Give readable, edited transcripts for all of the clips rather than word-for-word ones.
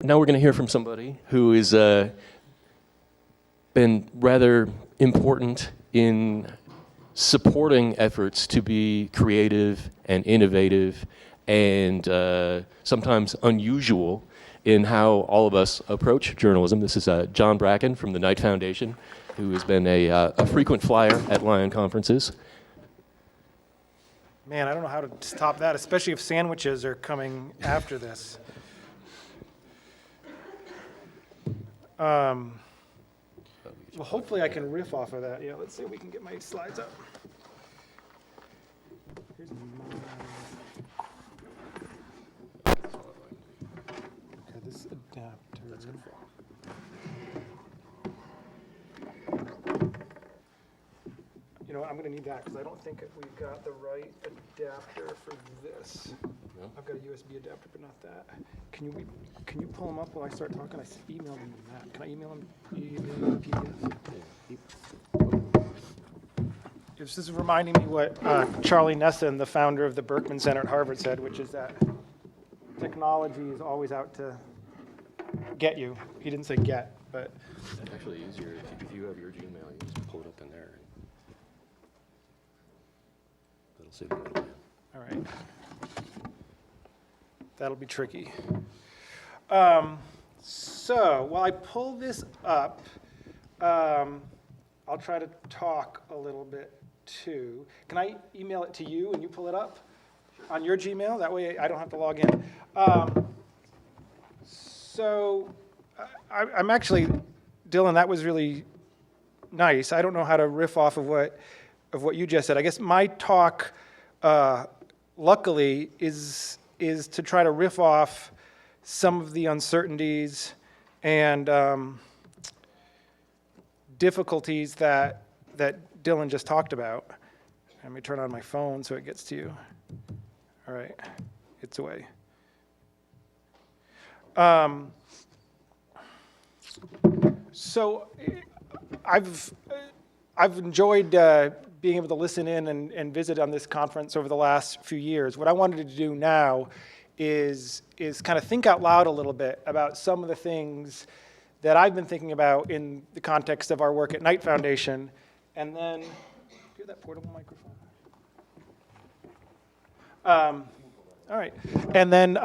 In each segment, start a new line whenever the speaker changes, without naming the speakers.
now we're going to hear from somebody who has been rather important in supporting efforts to be creative and innovative and sometimes unusual in how all of us approach journalism. This is John Bracken from the Knight Foundation, who has been a frequent flyer at Lion conferences.
Man, I don't know how to stop that, especially if sandwiches are coming after this. Well, hopefully I can riff off of that. Yeah, let's see if we can get my slides up. Here's okay, this adapter. That's good. You know what, I'm going to need that because I don't think we've got the right adapter for this. No? I've got a USB adapter, but not that. Can you pull them up while I start talking? I emailed them that. Can I email them PDF? This is reminding me what Charlie Nesson, the founder of the Berkman Center at Harvard, said, which is that technology is always out to get you. He didn't say get, but...
It's actually easier if you have your Gmail, you just pull it up in there. That'll save the middleman.
All right. That'll be tricky. So while I pull this up, I'll try to talk a little bit too. Can I email it to you and you pull it up on your Gmail? That way I don't have to log in. So I'm actually, Dylan, that was really nice. I don't know how to riff off of what you just said. I guess my talk, luckily, is to try to riff off some of the uncertainties and difficulties that Dylan just talked about. Let me turn on my phone so it gets to you. All right, it's away. So I've enjoyed being able to listen in and visit on this conference over the last few years. What I wanted to do now is kind of think out loud a little bit about some of the things that I've been thinking about in the context of our work at Knight Foundation, and then, hear that portable microphone? All right, and then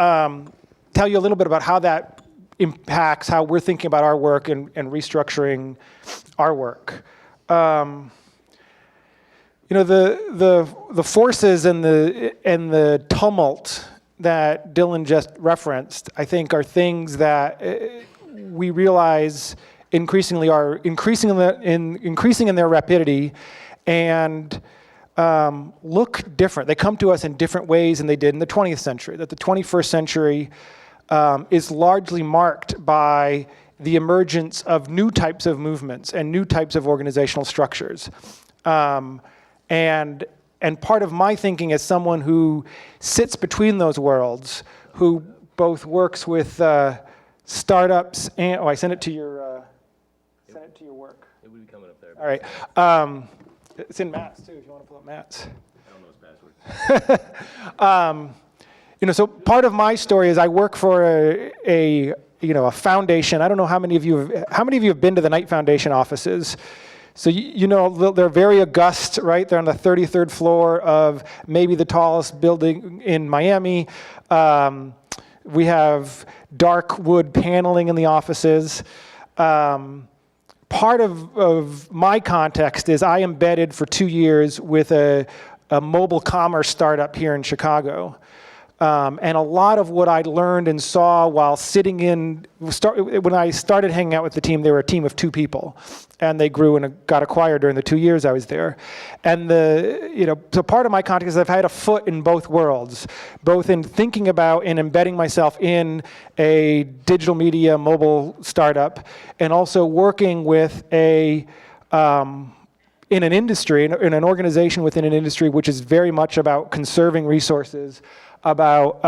tell you a little bit about how that impacts how we're thinking about our work and restructuring our work. You know, the forces and the tumult that Dylan just referenced, I think, are things that we realize increasingly are increasing in their rapidity and look different. They come to us in different ways than they did in the 20th century. That the 21st century is largely marked by the emergence of new types of movements and new types of organizational structures. And part of my thinking as someone who sits between those worlds, who both works with startups and I sent it to your work.
It would be coming up there.
All right, it's in Matt's too. If you want to pull up Matt's.
I don't know his password.
You know, so part of my story is I work for a foundation. I don't know how many of you have been to the Knight Foundation offices. So you know they're very august, right? They're on the 33rd floor of maybe the tallest building in Miami. We have dark wood paneling in the offices. Part of my context is I embedded for 2 years with a mobile commerce startup here in Chicago. And a lot of what I learned and saw while sitting when I started hanging out with the team, they were a team of 2 people. And they grew and got acquired during the 2 years I was there. And so part of my context is I've had a foot in both worlds, both in thinking about and embedding myself in a digital media mobile startup, and also working with in an industry, in an organization within an industry which is very much about conserving resources, about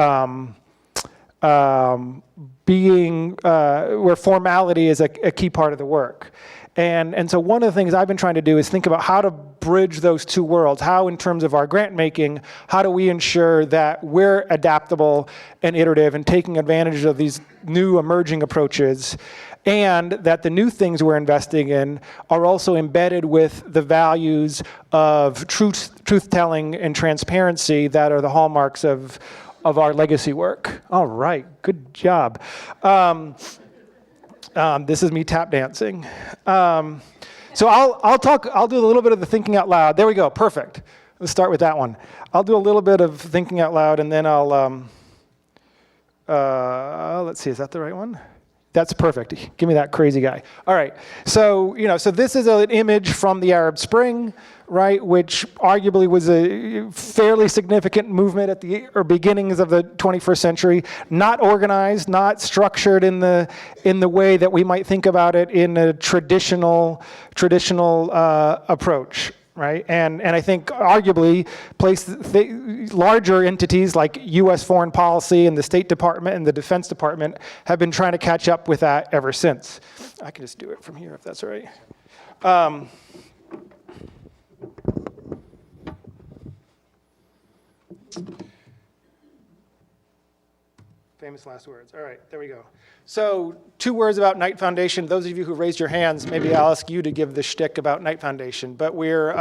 being where formality is a key part of the work. And so one of the things I've been trying to do is think about how to bridge those two worlds. How, in terms of our grant making, how do we ensure that we're adaptable and iterative and taking advantage of these new emerging approaches, and that the new things we're investing in are also embedded with the values of truth-telling and transparency that are the hallmarks of our legacy work. All right, good job. This is me tap dancing. So I'll do a little bit of the thinking out loud. There we go, perfect. Let's start with that one. I'll do a little bit of thinking out loud, and then I'll, let's see, is that the right one? That's perfect. Give me that crazy guy. All right. So, so this is an image from the Arab Spring, right, which arguably was a fairly significant movement at the beginnings of the 21st century, not organized, not structured in the way that we might think about it in a traditional approach. Right, and I think arguably larger entities like U.S. foreign policy and the State Department and the Defense Department have been trying to catch up with that ever since. I can just do it from here if that's all right. Famous last words. All right, there we go. So 2 words about Knight Foundation. Those of you who raised your hands, maybe I'll ask you to give the shtick about Knight Foundation. But we're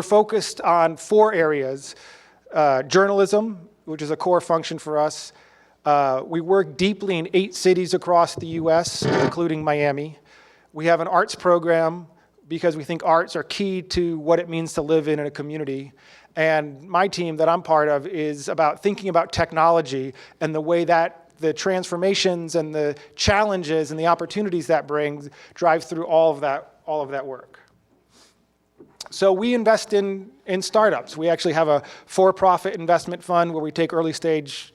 focused on 4 areas. Journalism, which is a core function for us. We work deeply in 8 cities across the US, including Miami. We have an arts program because we think arts are key to what it means to live in a community. And my team that I'm part of is about thinking about technology and the way that the transformations and the challenges and the opportunities that brings drive through all of that work. So we invest in startups. We actually have a for-profit investment fund where we take early stage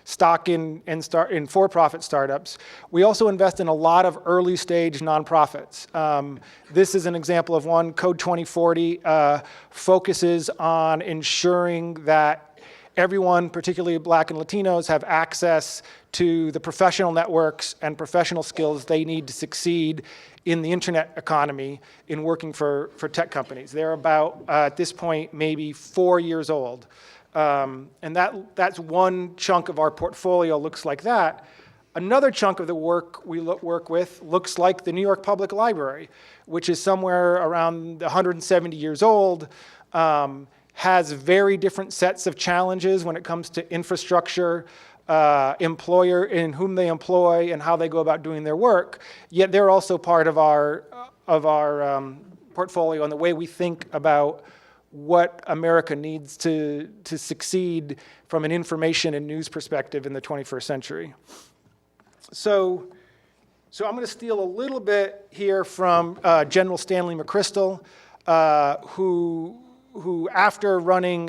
stock in for-profit startups. We also invest in a lot of early stage nonprofits. This is an example of one. Code 2040 focuses on ensuring that everyone, particularly Black and Latinos, have access to the professional networks and professional skills they need to succeed in the internet economy in working for tech companies. They're about, at this point, maybe 4 years old. And that's one chunk of our portfolio looks like that. Another chunk of the work we work with looks like the New York Public Library, which is somewhere around 170 years old, has very different sets of challenges when it comes to infrastructure, employer in whom they employ, and how they go about doing their work. Yet they're also part of our portfolio and the way we think about what America needs to succeed from an information and news perspective in the 21st century. So I'm going to steal a little bit here from General Stanley McChrystal, who after running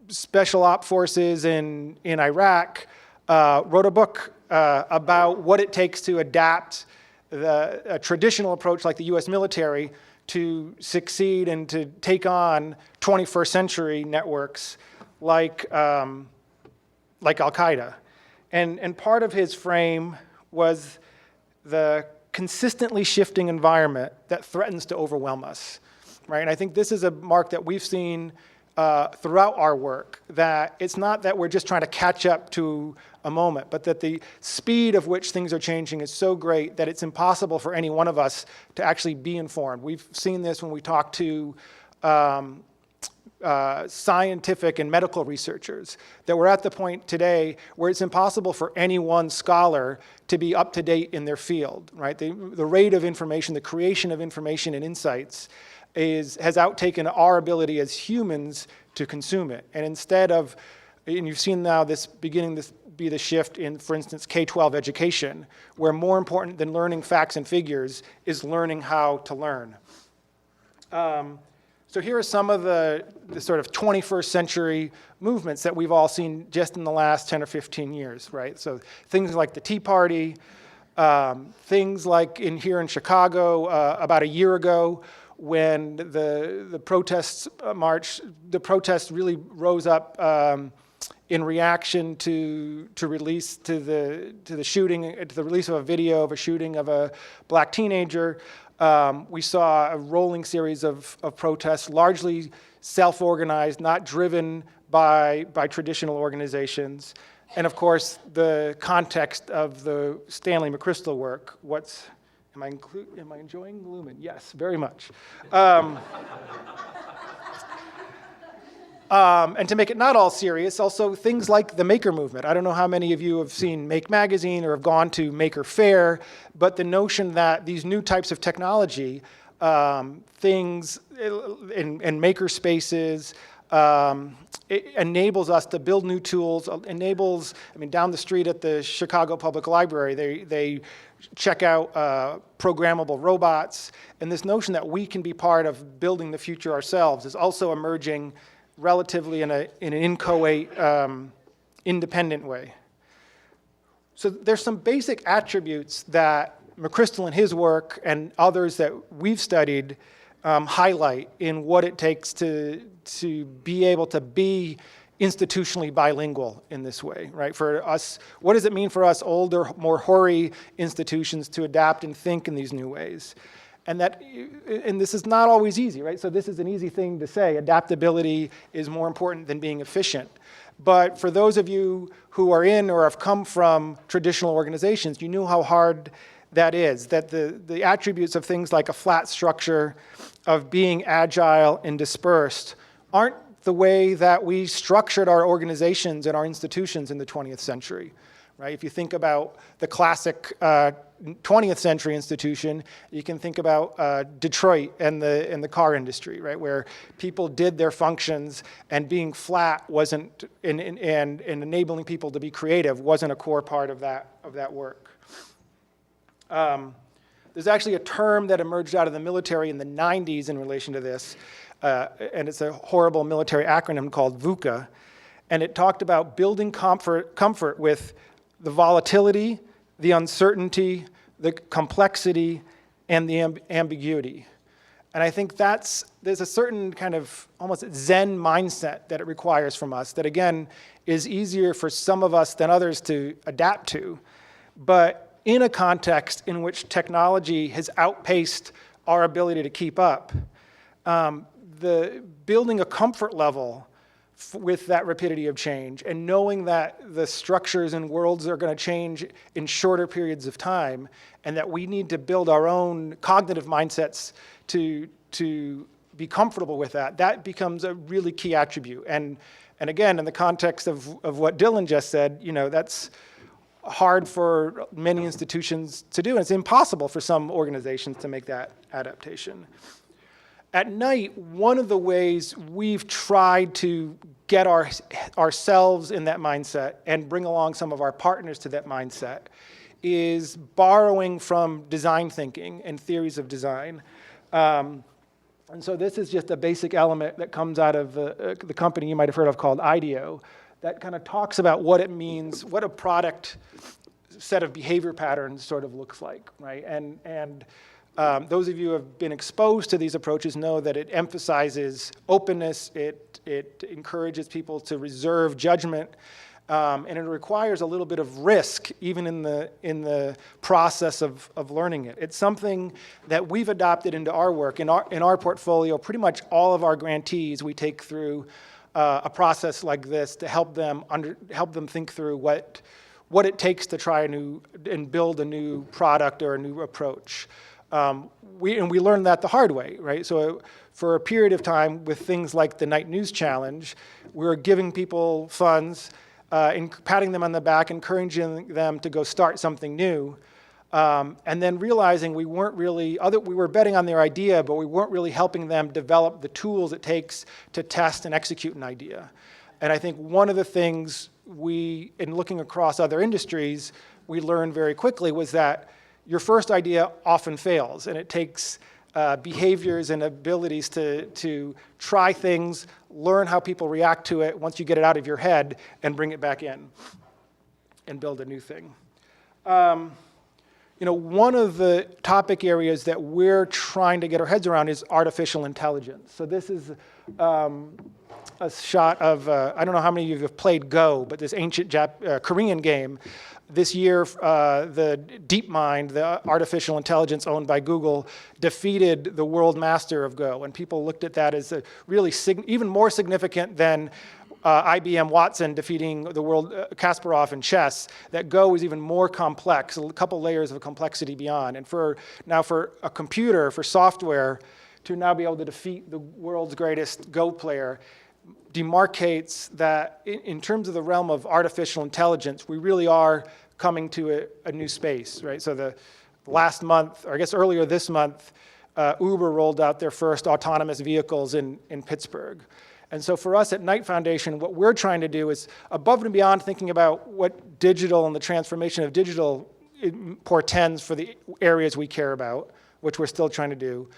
special op forces in Iraq, wrote a book about what it takes to adapt a traditional approach like the US military to succeed and to take on 21st century networks like Al-Qaeda. And part of his frame was the consistently shifting environment that threatens to overwhelm us, right? And I think this is a mark that we've seen throughout our work, that it's not that we're just trying to catch up to a moment, but that the speed of which things are changing is so great that it's impossible for any one of us to actually be informed. We've seen this when we talk to scientific and medical researchers, that we're at the point today where it's impossible for any one scholar to be up to date in their field, right? The rate of information, the creation of information and insights has outtaken our ability as humans to consume it. And instead of, and you've seen now this beginning to be the shift in, for instance, K-12 education, where more important than learning facts and figures is learning how to learn. So here are some of the sort of 21st century movements that we've all seen just in the last 10 or 15 years, right? So things like the Tea Party, things like here in Chicago about a year ago, when the protests really rose up in reaction to the release of a video of a shooting of a black teenager. We saw a rolling series of protests, largely self-organized, not driven by traditional organizations. And of course, the context of the Stanley McChrystal work. Am I enjoying Lumen? Yes, very much. And to make it not all serious, also things like the Maker movement. I don't know how many of you have seen Make Magazine or have gone to Maker Fair, but the notion that these new types of technology, things in maker spaces, it enables us to build new tools, down the street at the Chicago Public Library, they check out programmable robots, and this notion that we can be part of building the future ourselves is also emerging relatively in an inchoate, independent way. So there's some basic attributes that McChrystal in his work and others that we've studied highlight in what it takes to be able to be institutionally bilingual in this way, right? For us, what does it mean for us older, more hoary institutions to adapt and think in these new ways? And this is not always easy, right? So this is an easy thing to say. Adaptability is more important than being efficient. But for those of you who are in or have come from traditional organizations, you know how hard that is, that the attributes of things like a flat structure, of being agile and dispersed, aren't the way that we structured our organizations and our institutions in the 20th century. Right? If you think about the classic 20th century institution, you can think about Detroit and the car industry, right? Where people did their functions, and being flat wasn't, and enabling people to be creative wasn't a core part of that work. There's actually a term that emerged out of the military in the 90s in relation to this, and it's a horrible military acronym called VUCA, and it talked about building comfort with the volatility, the uncertainty, the complexity, and the ambiguity. And I think there's a certain kind of almost Zen mindset that it requires from us that, again, is easier for some of us than others to adapt to. But in a context in which technology has outpaced our ability to keep up, the building a comfort level with that rapidity of change, and knowing that the structures and worlds are going to change in shorter periods of time, and that we need to build our own cognitive mindsets to be comfortable with that becomes a really key attribute. And again, in the context of what Dylan just said, that's hard for many institutions to do, and it's impossible for some organizations to make that adaptation. At Knight, one of the ways we've tried to get ourselves in that mindset and bring along some of our partners to that mindset is borrowing from design thinking and theories of design. And so this is just a basic element that comes out of the company you might have heard of called IDEO, that kind of talks about what it means, what a product set of behavior patterns sort of looks like, right? And those of you who have been exposed to these approaches know that it emphasizes openness, it encourages people to reserve judgment, and it requires a little bit of risk even in the process of learning it. It's something that we've adopted into our work. In our portfolio, pretty much all of our grantees we take through a process like this to help them think through what it takes to try and build a new product or a new approach. We learned that the hard way, right? So for a period of time with things like the Knight News Challenge, we were giving people funds, and patting them on the back, encouraging them to go start something new, and then realizing we were betting on their idea, but we weren't really helping them develop the tools it takes to test and execute an idea. And I think one of the things in looking across other industries, we learned very quickly was that your first idea often fails, and it takes behaviors and abilities to try things, learn how people react to it once you get it out of your head, and bring it back in and build a new thing. one of the topic areas that we're trying to get our heads around is artificial intelligence. So this is a shot of, I don't know how many of you have played Go, but this ancient Korean game. This year, the DeepMind, the artificial intelligence owned by Google, defeated the world master of Go. And people looked at that as a really even more significant than IBM Watson defeating the world Kasparov in chess, that Go is even more complex, a couple layers of complexity beyond. And for a computer, for software, to now be able to defeat the world's greatest Go player demarcates that in terms of the realm of artificial intelligence, we really are coming to a new space, right? So the last month, or I guess earlier this month, Uber rolled out their first autonomous vehicles in Pittsburgh. And so for us at Knight Foundation, what we're trying to do is, above and beyond thinking about what digital and the transformation of digital portends for the areas we care about, which we're still trying to do,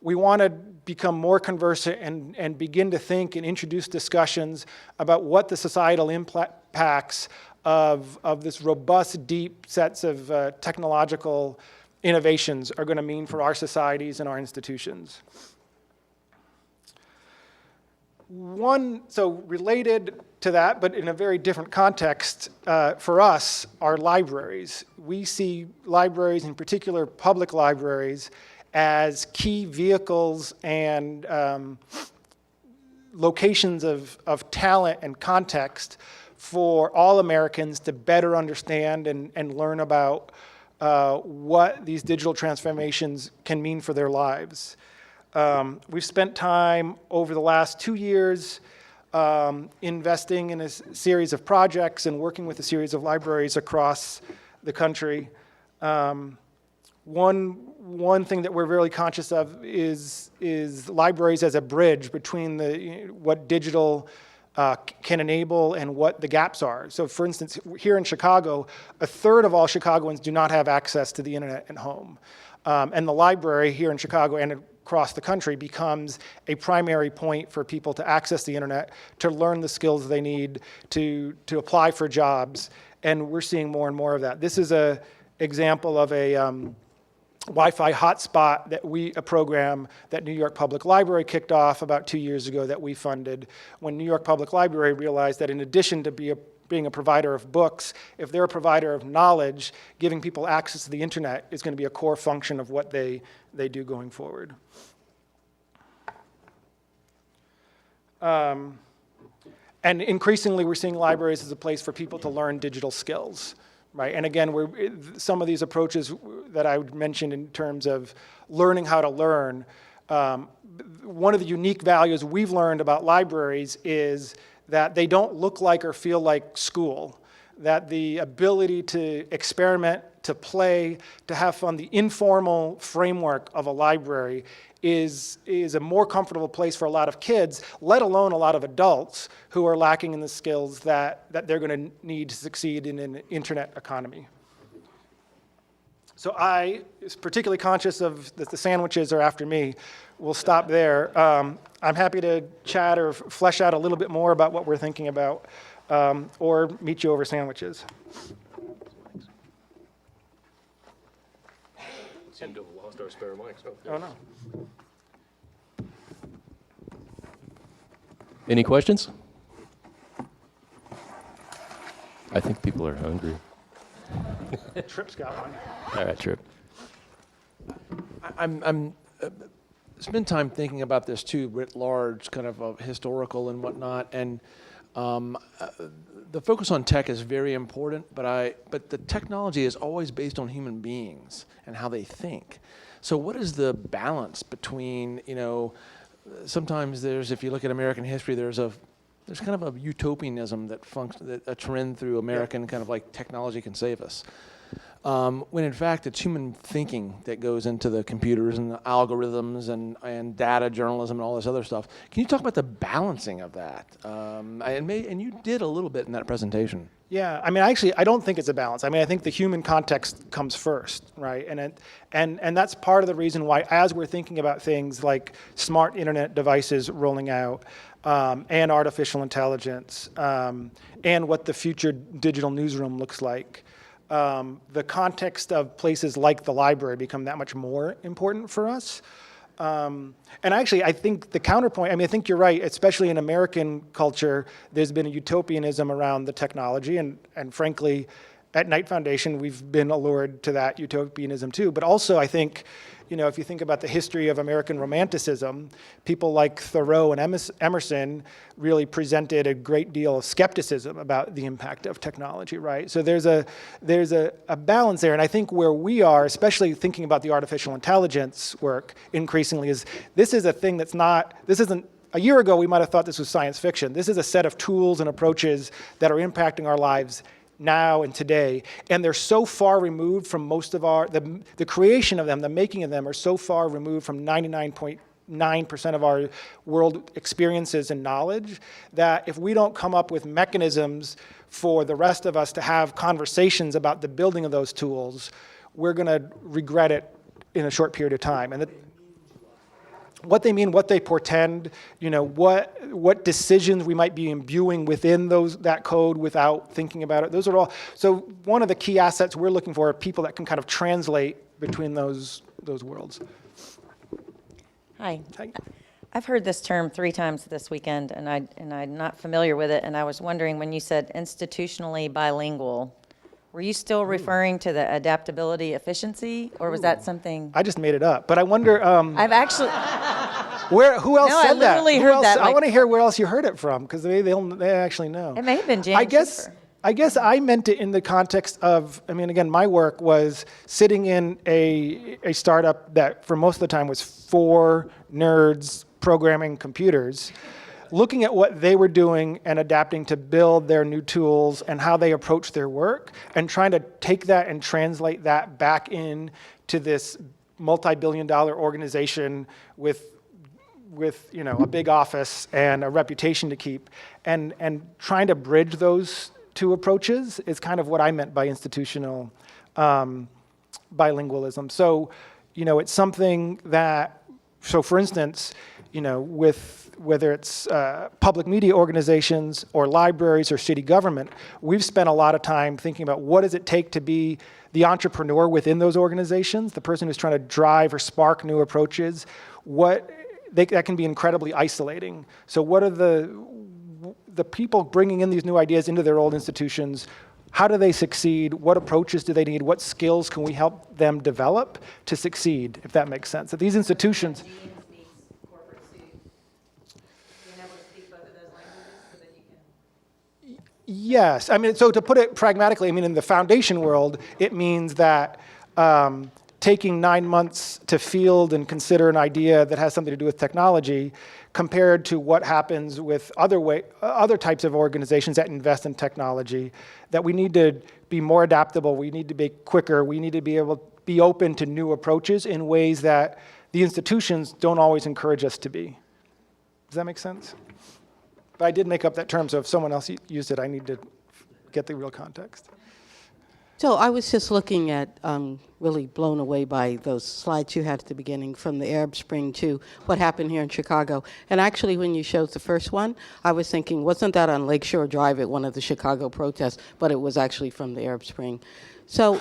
we want to become more conversant and begin to think and introduce discussions about what the societal impacts of this robust, deep sets of technological innovations are going to mean for our societies and our institutions. So related to that, but in a very different context, for us, are libraries. We see libraries, in particular public libraries, as key vehicles and locations of talent and context for all Americans to better understand and learn about what these digital transformations can mean for their lives. We've spent time over the last 2 years investing in a series of projects and working with a series of libraries across the country. One thing that we're really conscious of is libraries as a bridge between what digital can enable and what the gaps are. So for instance, here in Chicago, 1/3 of all Chicagoans do not have access to the internet at home. And the library here in Chicago and across the country becomes a primary point for people to access the internet, to learn the skills they need to apply for jobs. And we're seeing more and more of that. This is an example of a Wi-Fi hotspot a program that New York Public Library kicked off about 2 years ago that we funded, when New York Public Library realized that in addition to being a provider of books, if they're a provider of knowledge, giving people access to the internet is going to be a core function of what they do going forward. And increasingly, we're seeing libraries as a place for people to learn digital skills. Right, and again, some of these approaches that I would mention in terms of learning how to learn, one of the unique values we've learned about libraries is that they don't look like or feel like school, that the ability to experiment, to play, to have fun, the informal framework of a library is a more comfortable place for a lot of kids, let alone a lot of adults who are lacking in the skills that they're going to need to succeed in an internet economy. So I is particularly conscious of that the sandwiches are after me. We'll stop there. I'm happy to chat or flesh out a little bit more about what we're thinking about, or meet you over sandwiches.
Seem to have lost our spare mics.
Oh, no.
Any questions? I think people are hungry.
Trip's got one.
All right, Trip.
I'm spend time thinking about this too, writ large, kind of historical and whatnot, and the focus on tech is very important, but the technology is always based on human beings and how they think. So what is the balance between, sometimes if you look at American history, there's kind of a utopianism that a trend through American kind of like technology can save us. When in fact it's human thinking that goes into the computers and the algorithms and data journalism and all this other stuff. Can you talk about the balancing of that? And you did a little bit in that presentation.
Yeah, I mean, I don't think it's a balance. I mean, I think the human context comes first, right? And that's part of the reason why, as we're thinking about things like smart internet devices rolling out, and artificial intelligence, and what the future digital newsroom looks like, the context of places like the library become that much more important for us. And actually, I think the counterpoint, I think you're right, especially in American culture, there's been a utopianism around the technology, and frankly, at Knight Foundation, we've been allured to that utopianism too. But also, I think, if you think about the history of American Romanticism, people like Thoreau and Emerson really presented a great deal of skepticism about the impact of technology, right? So there's a balance there, and I think where we are, especially thinking about the artificial intelligence work increasingly, is this is a thing this isn't, a year ago we might have thought this was science fiction. This is a set of tools and approaches that are impacting our lives now and today, and they're so far removed from most of the creation of them, the making of them are so far removed from 99.9% of our world experiences and knowledge, that if we don't come up with mechanisms for the rest of us to have conversations about the building of those tools, we're going to regret it in a short period of time. And what they mean, what they portend, what decisions we might be imbuing within that code without thinking about it. Those are all. So one of the key assets we're looking for are people that can kind of translate between those worlds.
Hi.
Hi.
I've heard this term 3 times this weekend, and I'm not familiar with it. And I was wondering, when you said institutionally bilingual, were you still referring to the adaptability efficiency, or was that something?
I just made it up, but I wonder.
I've actually.
Who else
No,
said
I literally
that?
heard that,
I want to hear where else you heard it from, because they actually know.
It may have been James.
I guess I meant it in the context of, again, my work was sitting in a startup that for most of the time was 4 nerds programming computers, looking at what they were doing and adapting to build their new tools and how they approach their work, and trying to take that and translate that back in to this multi-billion-dollar organization with a big office and a reputation to keep, and trying to bridge those 2 approaches is kind of what I meant by institutional bilingualism. So, it's something that, so for instance, with whether it's public media organizations or libraries or city government, we've spent a lot of time thinking about what does it take to be the entrepreneur within those organizations, the person who's trying to drive or spark new approaches. That can be incredibly isolating. So what are the people bringing in these new ideas into their old institutions? How do they succeed? What approaches do they need? What skills can we help them develop to succeed, if that makes sense? That these institutions. Yes, so to put it pragmatically, in the foundation world, it means that taking 9 months to field and consider an idea that has something to do with technology, compared to what happens with other types of organizations that invest in technology, that we need to be more adaptable, we need to be quicker, we need to be able to be open to new approaches in ways that the institutions don't always encourage us to be. Does that make sense? But I did make up that term, so if someone else used it, I need to get the real context.
So I was just looking at, really blown away by those slides you had at the beginning, from the Arab Spring to what happened here in Chicago. And actually, when you showed the first one, I was thinking, wasn't that on Lakeshore Drive at one of the Chicago protests? But it was actually from the Arab Spring. So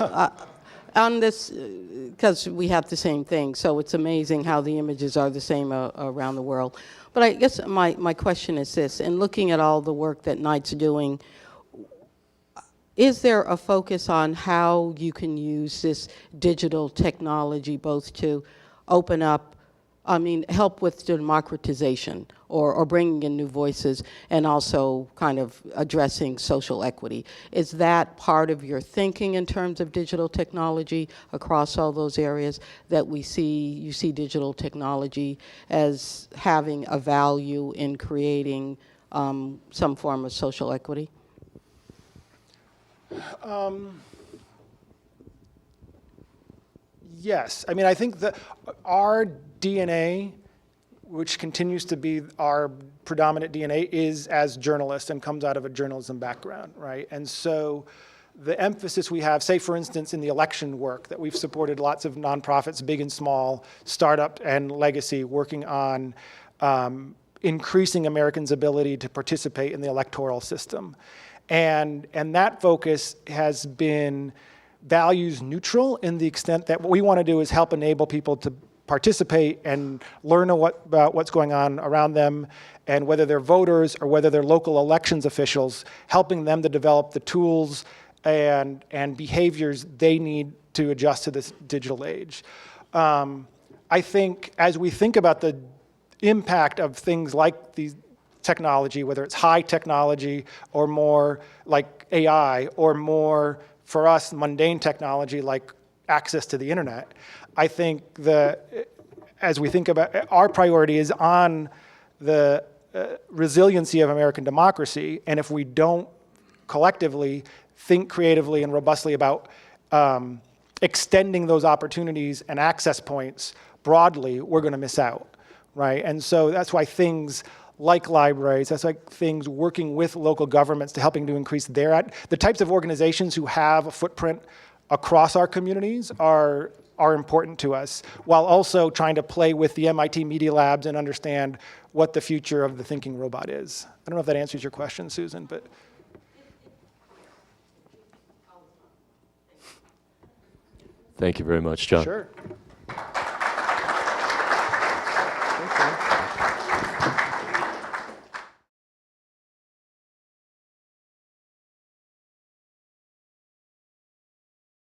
on this, because we have the same thing, so it's amazing how the images are the same around the world. But I guess my question is this: in looking at all the work that Knight's doing, is there a focus on how you can use this digital technology both to open up, help with democratization or bringing in new voices, and also kind of addressing social equity? Is that part of your thinking in terms of digital technology across all those areas, that you see digital technology as having a value in creating some form of social equity?
Yes, I think that our DNA, which continues to be our predominant DNA, is as journalists and comes out of a journalism background, right? And so the emphasis we have, say for instance in the election work, that we've supported lots of nonprofits, big and small, startup and legacy, working on increasing Americans' ability to participate in the electoral system. And that focus has been values neutral in the extent that what we want to do is help enable people to participate and learn about what's going on around them, and whether they're voters or whether they're local elections officials, helping them to develop the tools and behaviors they need to adjust to this digital age. I think as we think about the impact of things like these technology, whether it's high technology or more like AI, or more, for us, mundane technology like access to the internet, I think as we think about, our priority is on the resiliency of American democracy, and if we don't collectively think creatively and robustly about extending those opportunities and access points broadly, we're going to miss out, right? And so that's why things like libraries, that's like things working with local governments to helping to increase the types of organizations who have a footprint across our communities are important to us, while also trying to play with the MIT Media Labs and understand what the future of the thinking robot is. I don't know if that answers your question, Susan, but.
Thank you very much, John.
Sure.